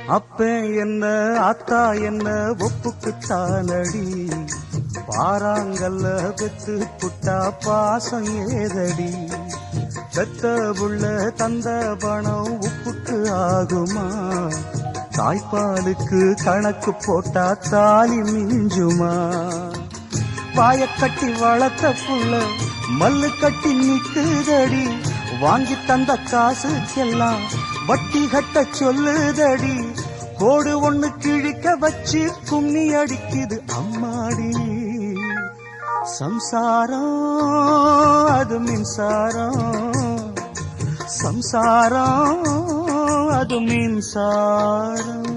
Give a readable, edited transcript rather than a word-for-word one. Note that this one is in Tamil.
அப்ப என்ன அத்தா என்ன ஒப்புக்குத்தானடி, பாராங்கல்ல பெத்து புட்டா பாசம் ஏதடி, பெத்த புள்ள தந்த பணம் உப்புக்கு ஆகுமா, தாய்ப்பாலுக்கு கணக்கு போட்டா தாலி மிஞ்சுமா, வாயக்கட்டி வளர்த்த புள்ள மல்லு கட்டி நிக்குதடி, வாங்கி தந்த காசுக்கெல்லாம் வட்டி கட்ட சொல்லுதடி, கோடு ஒண்ணு கிழிக்க வச்சு கும்மி அடிக்குது அம்மாடி, சம்சாரம் அது மின்சாரம், சம்சாரம் அது மின்சாரம்.